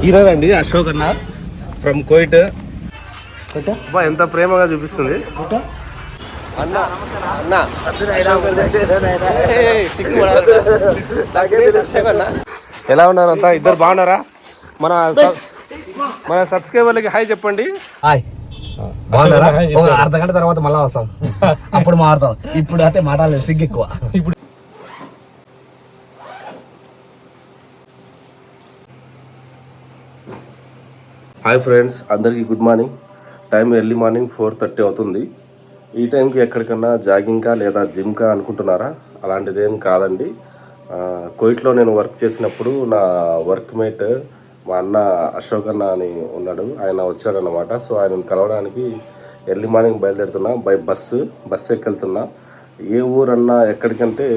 Hero అండి అశోక్ అన్న from Coit. ఎంత ప్రేమగా చూపిస్తుంది అన్న. అన్న ఎలా ఉన్నారు అంతా? ఇద్దరు బాగున్నారా? మన మన సబ్స్క్రైబర్లకి హాయ్ చెప్పండి. హాయ్, ఒక అర్ధ గంట తర్వాత మళ్ళా వస్తాం, అప్పుడు మాట్లాడతాం. ఇప్పుడు అయితే మాట్లాడలేదు, సిగ్గు ఎక్కువ. ఇప్పుడు హాయ్ ఫ్రెండ్స్, అందరికీ good morning. Time early morning 4:30 అవుతుంది. ఈ టైంకి ఎక్కడికన్నా జాగింగ్కా లేదా జిమ్కా అనుకుంటున్నారా? అలాంటిది ఏం కాదండి. కోయిట్లో నేను వర్క్ చేసినప్పుడు నా వర్క్ మేట్ మా అన్న అశోక్ అన్న అని ఉన్నాడు, ఆయన వచ్చాడనమాట. సో ఆయనను కలవడానికి ఎర్లీ మార్నింగ్ బయలుదేరుతున్నా. బై బస్సు ఎక్కెళ్తున్నా. ఏ ఊరన్నా ఎక్కడికంటే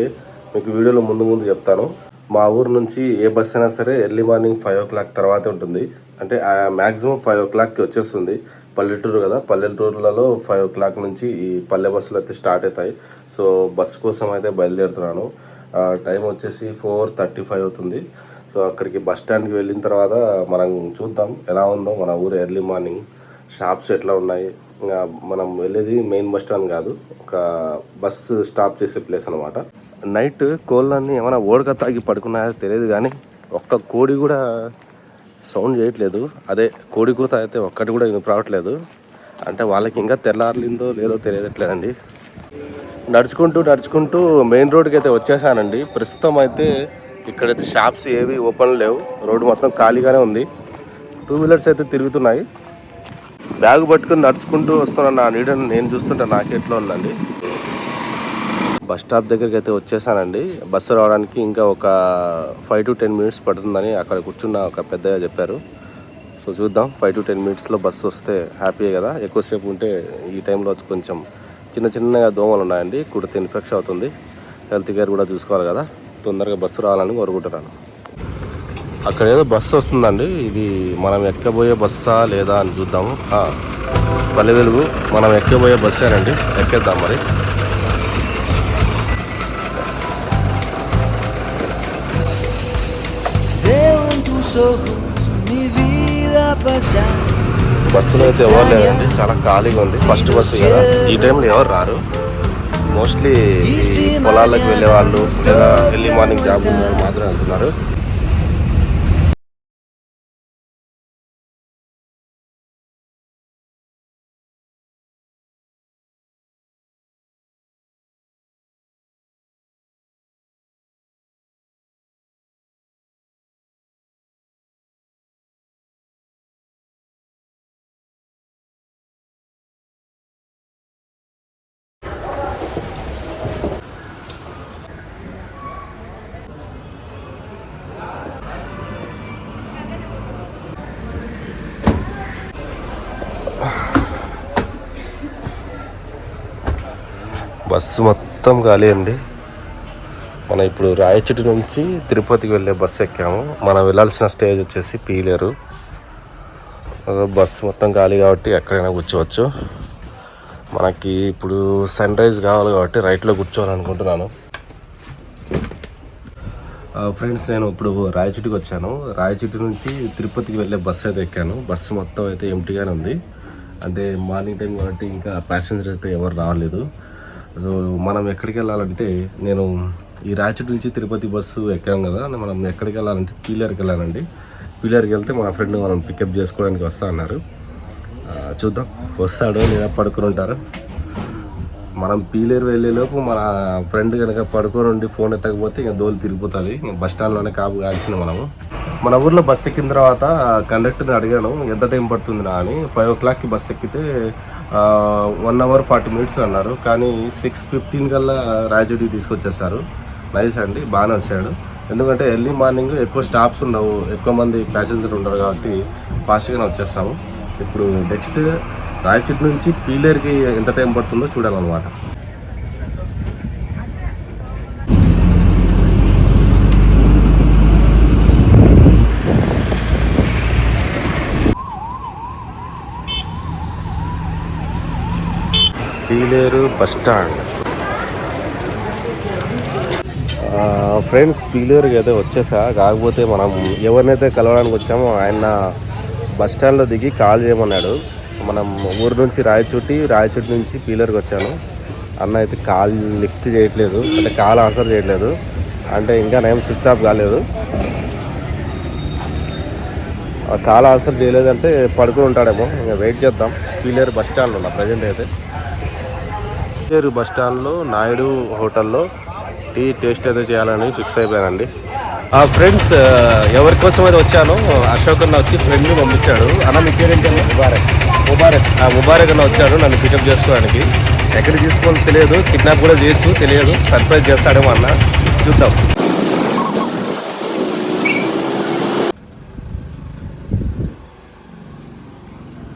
మీకు వీడియోలో ముందు చెప్తాను. మా ఊరు నుంచి ఏ బస్ అయినా సరే ఎర్లీ మార్నింగ్ 5 o'clock తర్వాతే ఉంటుంది. అంటే మ్యాక్సిమం 5 o'clockకి వచ్చేస్తుంది. పల్లెటూరు కదా, పల్లెటూరులలో 5 o'clock నుంచి ఈ పల్లె బస్సులు అయితే స్టార్ట్ అవుతాయి. సో బస్సు కోసం అయితే బయలుదేరుతున్నాను. టైం వచ్చేసి 4:35 అవుతుంది. సో అక్కడికి బస్ స్టాండ్కి వెళ్ళిన తర్వాత మనం చూద్దాం ఎలా ఉందో మన ఊరు ఎర్లీ మార్నింగ్. షాప్స్ ఎట్లా ఉన్నాయి. ఇంకా మనం వెళ్ళేది మెయిన్ బస్ స్టాండ్ కాదు, ఒక బస్సు స్టాప్ చేసే ప్లేస్ అనమాట. నైట్ కోళ్ళన్నీ ఏమైనా ఓడక తాగి పడుకున్నాయో తెలియదు కానీ ఒక్క కోడి కూడా సౌండ్ చేయట్లేదు. అదే కోడి కూత అయితే ఒక్కటి కూడా రావట్లేదు. అంటే వాళ్ళకి ఇంకా తెల్లారలిందో లేదో తెలియట్లేదండి. నడుచుకుంటూ మెయిన్ రోడ్కి అయితే వచ్చేసానండి. ప్రస్తుతం అయితే ఇక్కడైతే షాప్స్ ఏవి ఓపెన్ లేవు. రోడ్డు మొత్తం ఖాళీగానే ఉంది. 2 వీలర్స్ అయితే తిరుగుతున్నాయి. బ్యాగ్ పట్టుకుని నడుచుకుంటూ వస్తున్న నా నీడని నేను చూస్తుంటే నాకెట్లో ఉందండి. బస్ స్టాప్ దగ్గరికి అయితే వచ్చేసానండి. బస్సు రావడానికి ఇంకా ఒక 5 to 10 minutes పడుతుందని అక్కడ కూర్చున్న ఒక పెద్దగా చెప్పారు. సో చూద్దాం, 5 to 10 minutesలో బస్సు వస్తే హ్యాపీయే కదా. ఎక్కువసేపు ఉంటే ఈ టైంలో కొంచెం చిన్నగా దోమలు ఉన్నాయండి, కుడితే ఇన్ఫెక్షన్ అవుతుంది. హెల్త్ కేర్ కూడా చూసుకోవాలి కదా. తొందరగా బస్సు రావాలని కోరుకుంటున్నాను. అక్కడ ఏదో బస్సు వస్తుందండి. ఇది మనం ఎక్కబోయే బస్సా లేదా అని చూద్దాము. పల్లె వెలుగు మనం ఎక్కబోయే బస్సేనండి, ఎక్కేద్దాం మరి. బస్సులో అయితే ఎవరు లేదండి, చాలా ఖాళీగా ఉంది. ఫస్ట్ బస్సు కదా, ఈ టైంలో ఎవరు రారు. మోస్ట్లీ పొలాలకు వెళ్ళే వాళ్ళు లేదా ఎర్లీ మార్నింగ్ జాబ్ మాత్రమే వెళ్తున్నారు. బస్సు మొత్తం ఖాళీ అండి. మనం ఇప్పుడు రాయచోటి నుంచి తిరుపతికి వెళ్ళే బస్సు ఎక్కాము. మనం వెళ్ళాల్సిన స్టేజ్ వచ్చేసి పీలేరు. బస్సు మొత్తం ఖాళీ కాబట్టి ఎక్కడైనా కూర్చోవచ్చు. మనకి ఇప్పుడు సన్ రైజ్ కావాలి కాబట్టి రైట్లో కూర్చోవాలనుకుంటున్నాను. ఫ్రెండ్స్, నేను ఇప్పుడు రాయచోటికి వచ్చాను. రాయచోటి నుంచి తిరుపతికి వెళ్ళే బస్సు అయితే ఎక్కాను. బస్సు మొత్తం అయితే ఎంటీగానే ఉంది. అంటే మార్నింగ్ టైం కాబట్టి ఇంకా ప్యాసింజర్ అయితే ఎవరు రాలేదు. సో మనం ఎక్కడికి వెళ్ళాలంటే, నేను ఈ రాయచోటి నుంచి తిరుపతి బస్సు ఎక్కాం కదా, మనం ఎక్కడికి వెళ్ళాలంటే పీలేరుకి వెళ్ళాలండి. పీలేరుకి వెళ్తే మా ఫ్రెండ్ మనం పికప్ చేసుకోవడానికి వస్తా అన్నారు. చూద్దాం వస్తాడో లేదా పడుకొని ఉంటారు. మనం పీలేరు వెళ్ళేలోపు మన ఫ్రెండ్ కనుక పడుకొని ఉండి ఫోన్ ఎత్తకపోతే ఇంకా దోలు తిరిగిపోతుంది. బస్ స్టాండ్లోనే కాపు కాల్సిన మనము. మన ఊర్లో బస్సు ఎక్కిన తర్వాత కండక్టర్ని అడిగాను ఎంత టైం పడుతుంది నా అని. 5 o'clockకి బస్సు ఎక్కితే 1 hour 40 minutes అన్నారు. కానీ 6:15 కల్లా రాయచోటికి తీసుకొచ్చేస్తారు. నైస్ అండి, బాగానే వచ్చాడు. ఎందుకంటే ఎర్లీ మార్నింగ్ ఎక్కువ స్టాప్స్ ఉండవు, ఎక్కువ మంది ప్యాసింజర్ ఉండరు కాబట్టి ఫాస్ట్గానే వచ్చేస్తాము. ఇప్పుడు నెక్స్ట్ రాయచోటి నుంచి పీలేరుకి ఎంత టైం పడుతుందో చూడాలన్నమాట. పీలేరు బస్ స్టాండ్ ఫ్రెండ్స్ పీలేరుకి అయితే వచ్చేసా. కాకపోతే మనం ఎవరినైతే కలవడానికి వచ్చామో ఆయన బస్ స్టాండ్లో దిగి కాల్ చేయమన్నాడు. మనం ఊరు నుంచి రాయచోటి నుంచి పీలేరుకి వచ్చాను. అన్న అయితే కాల్ లిఫ్ట్ చేయట్లేదు, అంటే కాల్ ఆన్సర్ చేయట్లేదు, అంటే ఇంకా నేను స్విచ్ ఆఫ్ కాలేదు. కాల్ ఆన్సర్ చేయలేదంటే పడుకుని ఉంటాడేమో, ఇంకా వెయిట్ చేద్దాం. పీలేరు బస్ స్టాండ్లో ఉన్నా ప్రజెంట్ అయితే. పీలేరు బస్ స్టాండ్లో నాయుడు హోటల్లో టీ టేస్ట్ అయితే చేయాలని ఫిక్స్ అయిపోయానండి. ఫ్రెండ్స్ ఎవరి కోసం అయితే వచ్చాను, అశోక్ అన్న వచ్చి ఫ్రెండ్ని పంపించాడు. అన్న మీ పేరేంటి అన్న? ముబారక్ అన్న వచ్చాడు నన్ను పికప్ చేసుకోవడానికి. ఎక్కడికి తీసుకోవాలో తెలియదు, కిడ్నాప్ కూడా చేయొచ్చు తెలియదు, సర్ప్రైజ్ చేస్తాడేమో అన్న, చూద్దాం.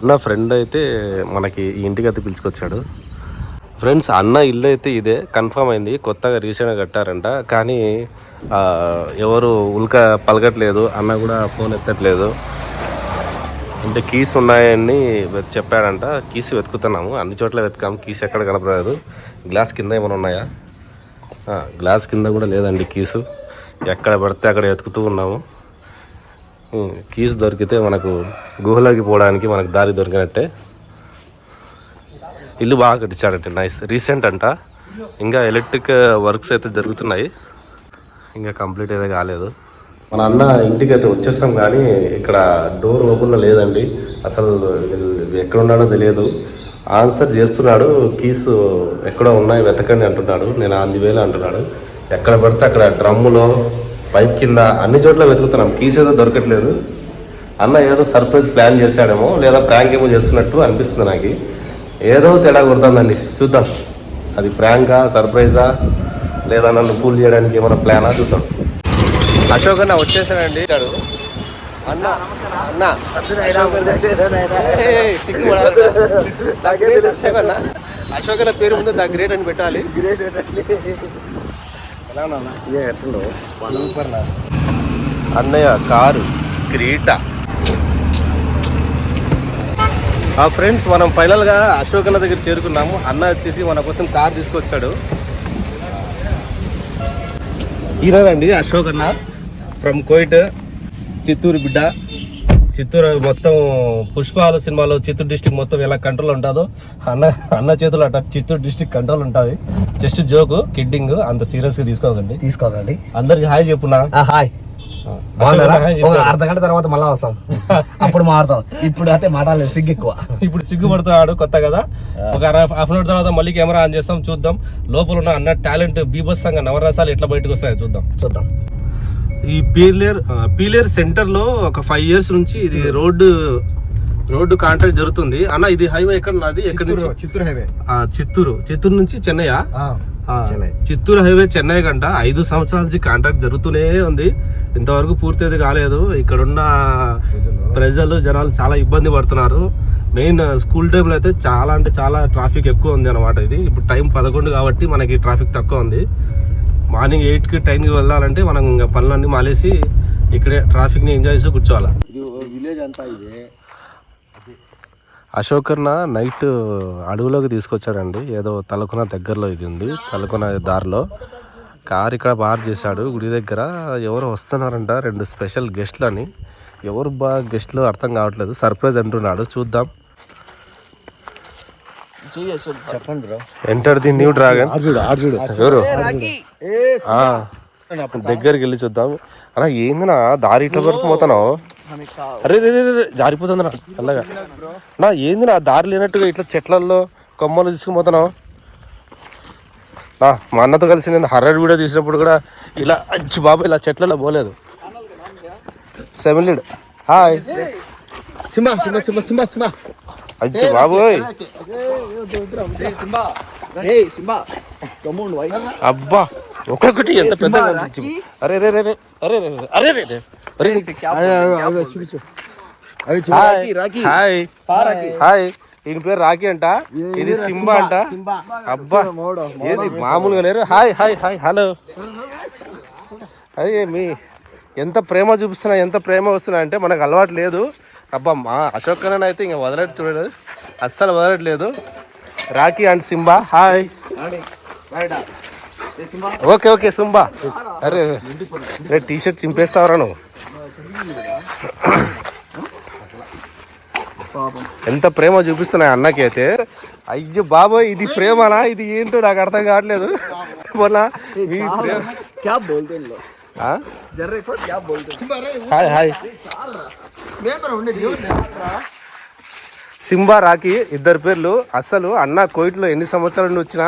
అన్న ఫ్రెండ్ అయితే మనకి ఈ ఇంటికి అయితే పిలుచుకొచ్చాడు. ఫ్రెండ్స్ అన్న ఇల్లు అయితే ఇదే కన్ఫర్మ్ అయింది, కొత్తగా రీసెంట్గా కట్టారంట. కానీ ఎవరు పలకట్లేదు, అన్న కూడా ఫోన్ ఎత్తట్లేదు. అంటే కీస్ ఉన్నాయని చెప్పాడంట. కీస్ వెతుకుతున్నాము, అన్ని చోట్ల వెతకాము, కీస్ ఎక్కడ కనపడలేదు. గ్లాస్ కింద ఏమైనా ఉన్నాయా? గ్లాస్ కింద కూడా లేదండి కీసు. ఎక్కడ పడితే అక్కడ వెతుకుతూ ఉన్నాము. కీస్ దొరికితే మనకు గుహలోకి పోవడానికి మనకు దారి దొరికినట్టే. ఇల్లు బాగా కట్టించాడంటే, నైస్, రీసెంట్ అంట. ఇంకా ఎలక్ట్రిక్ వర్క్స్ అయితే జరుగుతున్నాయి, ఇంకా కంప్లీట్ అయితే కాలేదు. మన అన్న ఇంటికి అయితే వచ్చేసాం, కానీ ఇక్కడ డోర్ ఓపెన్లో లేదండి. అసలు ఎక్కడ ఉన్నాడో తెలియదు. ఆన్సర్ చేస్తున్నాడు, కీస్ ఎక్కడో ఉన్నాయి వెతకండి అంటున్నాడు. నేను అందువేళ అంటున్నాడు. ఎక్కడ పడితే అక్కడ డ్రమ్ములో, పైప్ కింద, అన్ని చోట్ల వెతుకుతున్నాం, కీస్ ఏదో దొరకట్లేదు. అన్న ఏదో సర్ప్రైజ్ ప్లాన్ చేశాడేమో, లేదా ప్రాంక్ ఏమో చేస్తున్నట్టు అనిపిస్తుంది నాకు. ఏదో తేడా కొడుతుందండి, చూద్దాం. అది ప్రాంకా, సర్ప్రైజా, లేదా నన్ను పూల్ చేయడానికి ఏమైనా ప్లానా, చూద్దాం. అశోక్ అన్న వచ్చేసానండి. అన్న అన్న అశోక్ అన్న పేరు ముందు ద గ్రేట్ అని పెట్టాలి. అన్నయ్య కారు క్రీటా. ఫ్రెండ్స్ మనం ఫైనల్గా అశోక్ అన్న దగ్గర చేరుకున్నాము. అన్న వచ్చేసి మన కోసం కార్ తీసుకొచ్చాడు. ఈయనండి అశోక్ అన్న, ఫ్రమ్ కోయిట్, చిత్తూరు బిడ్డ. చిత్తూరు మొత్తం పుష్పాల సినిమాలో చిత్తూరు డిస్టిక్ మొత్తం ఎలా కంట్రోల్ ఉంటుందో అన్న చేతులు అట్లా చిత్తూరు డిస్టిక్ కంట్రోల్ ఉంటుంది. జస్ట్ జోక్, కిడ్డింగ్, అంత సీరియస్గా తీసుకోకండి. అందరికి హాయ్ చెప్పున్నా. హాయ్, అర్ధ గంట తర్వాత మళ్ళా వస్తాం, అప్పుడు మారుతాం. ఇప్పుడు అయితే మాట్లాడలేదు, సిగ్గు ఎక్కువ. ఇప్పుడు సిగ్గుపడుతున్నాడు, కొత్త కదా. ఒక హాఫ్ అన్ అవర్ తర్వాత మళ్ళీ కెమెరా ఆన్ చేస్తాం, చూద్దాం లోపల ఉన్న అన్న టాలెంట్ బీభత్సంగా నవరసాలు ఎట్లా బయటకు వస్తాయో చూద్దాం. ఈ పీలేరు సెంటర్ లో ఒక 5 years నుంచి ఇది రోడ్డు కాంట్రాక్ట్ జరుగుతుంది. అన్న ఇది హైవే ఎక్కడ నాది? ఎక్కడ నుంచి? చిత్తూరు హైవే. చిత్తూరు నుంచి చెన్నై. చిత్తూరు హైవే చెన్నై కంట 5 సంవత్సరాల నుంచి కాంట్రాక్ట్ జరుగుతూనే ఉంది, ఇంతవరకు పూర్తి అయితే కాలేదు. ఇక్కడున్న జనాలు చాలా ఇబ్బంది పడుతున్నారు. మెయిన్ స్కూల్ టైంలో అయితే చాలా అంటే చాలా ట్రాఫిక్ ఎక్కువ ఉంది అనమాట. ఇది ఇప్పుడు టైం 11 కాబట్టి మనకి ట్రాఫిక్ తక్కువ ఉంది. మార్నింగ్ 8కి టైంకి వెళ్ళాలంటే మనం ఇంకా పనులన్నీ మాలేసి ఇక్కడే ట్రాఫిక్ని ఎంజాయ్ చేసి కూర్చోవాలి. అశోక్ అన్న నైట్ అడవిలోకి తీసుకొచ్చాడండి. ఏదో తలకొన దగ్గరలో ఇది ఉంది, తలకొన దారిలో కార్ ఇక్కడ పార్క్ చేశాడు. గుడి దగ్గర ఎవరు వస్తున్నారంట, 2 స్పెషల్ గెస్ట్లు అని. ఎవరు గెస్ట్లు అర్థం కావట్లేదు, సర్ప్రైజ్ అంటున్నాడు, చూద్దాం. Enter the new dragon. ఎవరు దగ్గరికి వెళ్ళి చూద్దాం. అలా ఏంది నా దారి ఇట్లా వరకు పోతున్నావు? అరే రే జారిపోతుంది నా అలాగా. నా ఏంది నా దారి లేనట్టుగా ఇట్లా చెట్లల్లో కొమ్మలు తీసుకుని పోతున్నావు? మా అన్నతో కలిసి నేను హర్రర్ వీడియో తీసినప్పుడు కూడా ఇలా అచ్చి బాబు ఇలా చెట్లలో పోలేదు. 7 లీడ్. హాయ్ అచ్చి బాబోయ్, అబ్బా ఒక్కొక్కటి ఎంత పెద్ద. అరే రే రే అరే రే అరే రే అరే హాయ్ హాయ్. ఈయన పేరు రాకీ అంట, ఇది సింబా అంట. అబ్బా ఏది మామూలుగా లేరు. Hi hi hi hello. అదే మీ ఎంత ప్రేమ చూపిస్తున్నా, ఎంత ప్రేమ వస్తున్నా అంటే మనకు అలవాటు లేదు. అబ్బా మా అశోక్ అన్న అయితే ఇంకా వదలట్టు చూడలేదు, అస్సలు వదలట్లేదు. Rocky and Simba hi. Okay okay సుంబా. అరే రే టీ షర్ట్ చింపేస్తావరా నువ్వు. ఎంత ప్రేమ చూపిస్తున్నాయి అన్నకి అయితే. అయ్యో బాబోయ్, ఇది ప్రేమనా ఇది ఏంటో నాకు అర్థం కావట్లేదు. మొన్న హాయ్ హాయ్ సింబా రాకీ ఇద్దరు పేర్లు. అసలు అన్న కోయిట్లో ఎన్ని సంవత్సరాల నుండి వచ్చినా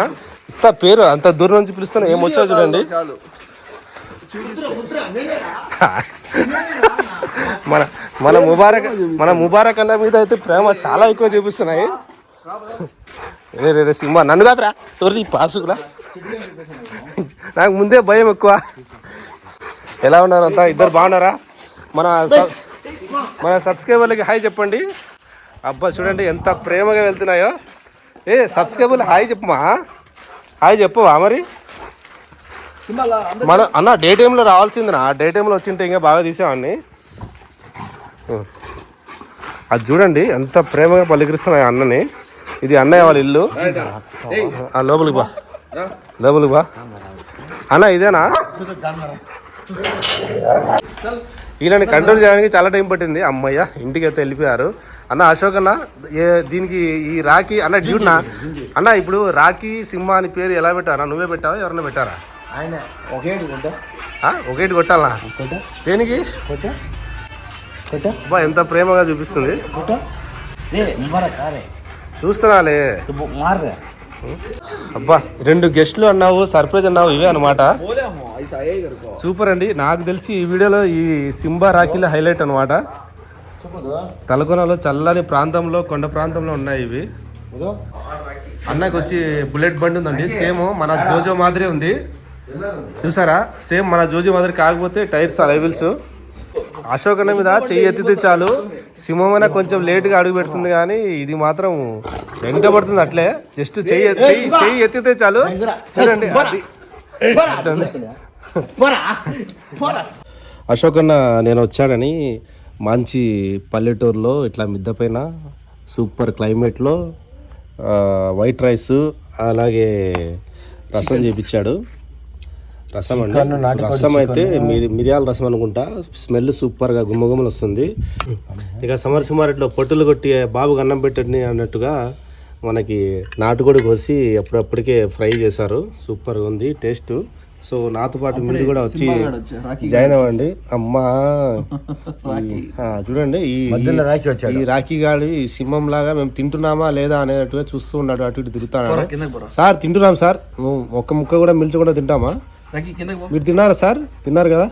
ఇంత పేరు అంత దూరం నుంచి పిలుస్తున్నా ఏమొచ్చా చూడండి. మన మన ముబారక్ అన్న మీద అయితే ప్రేమ చాలా ఎక్కువ చూపిస్తున్నాయి. రే రే రే సింబా నన్ను కాదురా తోరి పాసుకురా, నాకు ముందే భయం ఎక్కువ. ఎలా ఉన్నారంతా? ఇద్దరు బాగున్నారా? మన సబ్స్క్రైబర్లకి హాయ్ చెప్పండి. అబ్బా చూడండి ఎంత ప్రేమగా వెళ్తున్నాయో. ఏ సబ్స్క్రైబర్లు హాయ్ చెప్పమా, హాయ్ చెప్పవా మరి. మన అన్న డే టైంలో రావాల్సిందినా, డే టైంలో వచ్చింటే ఇంకా బాగా తీసేవాడిని. అది చూడండి ఎంత ప్రేమగా పలికిస్తున్నాయి అన్నని. ఇది అన్నయ్య వాళ్ళ ఇల్లు. లోపలికి బా, లోపలికి బా అన్న. ఇదేనా? ఈయనని కంట్రోల్ చేయడానికి చాలా టైం పట్టింది. అమ్మయ్య ఇంటికి అయితే వెళ్ళిపోయారు. అన్న అశోక్ అన్న, దీనికి ఈ రాఖీ అన్న డ్యూట్నా అన్న? ఇప్పుడు రాఖీ సింహ అని పేరు ఎలా పెట్టారా? నువ్వే పెట్టావా ఎవరన్నా పెట్టారా? ఒకేటి కొట్టాలా? దేనికి? అబ్బా ఎంత ప్రేమగా చూపిస్తుంది. చూస్తున్నాలే. అబ్బా 2 గెస్ట్లు అన్నావు, సర్ప్రైజ్ అన్నావు, ఇవే అనమాట. సూపర్ అండి. నాకు తెలిసి ఈ వీడియోలో ఈ సింబా రాఖీల హైలైట్ అనమాట. తలకోనలో చల్లని ప్రాంతంలో, కొండ ప్రాంతంలో ఉన్నాయి ఇవి. అన్నకి వచ్చి బుల్లెట్ బండి ఉందండి, సేమ్ మన జోజో మాదిరి ఉంది. చూసారా? సేమ్ మన జోజో మాదిరి, కాకపోతే టైర్స్ లైవిల్స్. అశోక్ అన్న మీద చెయ్యి ఎత్తితే చాలు, సింహమైన కొంచెం లేట్గా అడుగు పెడుతుంది, కానీ ఇది మాత్రం వెంట పడుతుంది అట్లే. జస్ట్ చెయ్యి ఎత్తితే చాలు. చూడండి అశోక్ అన్న నేను వచ్చాడని మంచి పల్లెటూరులో ఇట్లా మిద్ద పైన సూపర్ క్లైమేట్లో వైట్ రైస్ అలాగే రసం చేపించాడు. రసం అండి, రసం అయితే మిరియాల రసం అనుకుంటా. స్మెల్ సూపర్గా గుమ్మగుమ్మలు వస్తుంది. ఇక సుమారు ఇట్లా పొట్టులు కొట్టి బాబుకి అన్నం పెట్టండి అన్నట్టుగా మనకి నాటుకోడి కోసి అప్పుడప్పటికే ఫ్రై చేశారు. సూపర్గా ఉంది టేస్ట్. సో నాతో పాటు మీరు కూడా వచ్చి జాయిన్ అవ్వండి. అమ్మా చూడండి, ఈ రాఖీ గాడి సింహం లాగా మేము తింటున్నామా లేదా అనేట్టుగా చూస్తూ ఉన్నాడు. అటు ఇటు తిరుగుతాడు. సార్ తింటున్నాం సార్, ఒక్క ముక్క కూడా మిల్చకుండా తింటామా? మీరు తిన్నారా సార్? తిన్నారు కదా.